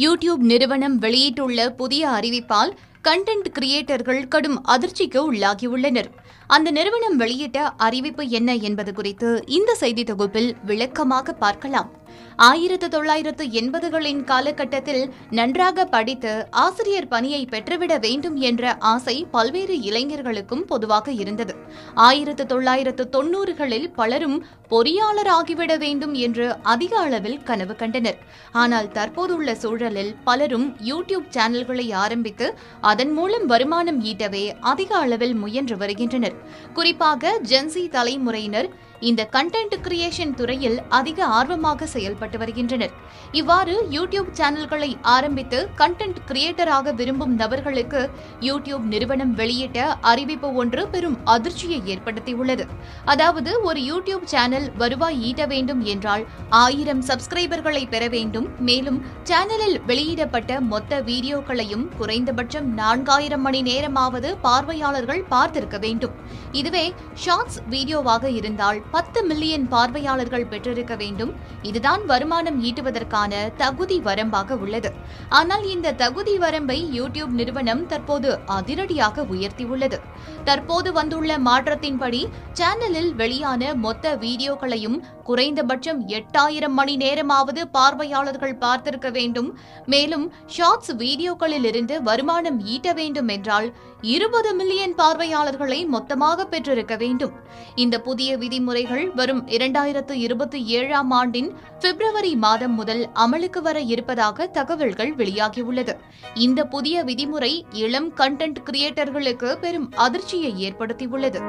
YouTube நிறுவனம் வெளியிட்டுள்ள புதிய அறிவிப்பால் கண்டென்ட் கிரியேட்டர்கள் கடும் அதிர்ச்சிக்கு உள்ளாகியுள்ளனர். அந்த நிறுவனம் வெளியிட்ட அறிவிப்பு என்ன என்பது குறித்து இந்த செய்தி தொகுப்பில் விளக்கமாக பார்க்கலாம். 1980களின் காலகட்டத்தில் நன்றாக படித்து ஆசிரியர் பணியை பெற்றுவிட வேண்டும் என்ற ஆசை பல்வேறு இளைஞர்களுக்கும் பொதுவாக இருந்தது. 1990களில் பலரும் பொறியாளர் ஆகிவிட வேண்டும் என்று அதிக அளவில் கனவு கண்டனர். ஆனால் தற்போதுள்ள சூழலில் பலரும் யூடியூப் சேனல்களை ஆரம்பித்து அதன் மூலம் வருமானம் ஈட்டவே அதிக அளவில் முயன்று வருகின்றனர். குறிப்பாக ஜென்சி தலைமுறையினர் இந்த கண்டென்ட் கிரியேஷன் துறையில் அதிக ஆர்வமாக செயல்பட்டு வருகின்றனர். இவ்வாறு யூடியூப் சேனல்களை ஆரம்பித்து கண்டென்ட் கிரியேட்டராக விரும்பும் நபர்களுக்கு யூடியூப் நிறுவனம் வெளியிட்ட அறிவிப்பு ஒன்று பெரும் அதிர்ச்சியை ஏற்படுத்தியுள்ளது. அதாவது, ஒரு யூடியூப் சேனல் வருவாய் ஈட்ட வேண்டும் என்றால் 1000 சப்ஸ்கிரைபர்களை பெற வேண்டும். மேலும் சேனலில் வெளியிடப்பட்ட மொத்த வீடியோக்களையும் குறைந்தபட்சம் 4000 மணி நேரமாவது பார்வையாளர்கள் பார்த்திருக்க வேண்டும். இதுவே ஷார்ட்ஸ் வீடியோவாக இருந்தால் 10 மில்லியன் பார்வையாளர்கள் பெற்றிருக்க வேண்டும். இதுதான் வருமானம் ஈட்டுவதற்கான தகுதி வரம்பாக உள்ளது. ஆனால் இந்த தகுதி வரம்பை யூடியூப் நிறுவனம் தற்போது அதிரடியாக உயர்த்தியுள்ளது. தற்போது வந்துள்ள மாற்றத்தின்படி சேனலில் வெளியான மொத்த வீடியோக்களையும் குறைந்தபட்சம் 8000 மணி நேரமாவது பார்வையாளர்கள் பார்த்திருக்க வேண்டும். மேலும் ஷார்ட்ஸ் வீடியோக்களில் இருந்து வருமானம் ஈட்ட வேண்டும் என்றால் 20 மில்லியன் பார்வையாளர்களை மொத்தமாக பெற்றிருக்க வேண்டும். இந்த புதிய விதிமுறைகள் வரும் 2027ஆம் ஆண்டின் பிப்ரவரி மாதம் முதல் அமலுக்கு வர இருப்பதாக தகவல்கள் வெளியாகியுள்ளது. இந்த புதிய விதிமுறை இளம் கண்டென்ட் கிரியேட்டர்களுக்கு பெரும் அதிர்ச்சியை ஏற்படுத்தியுள்ளது.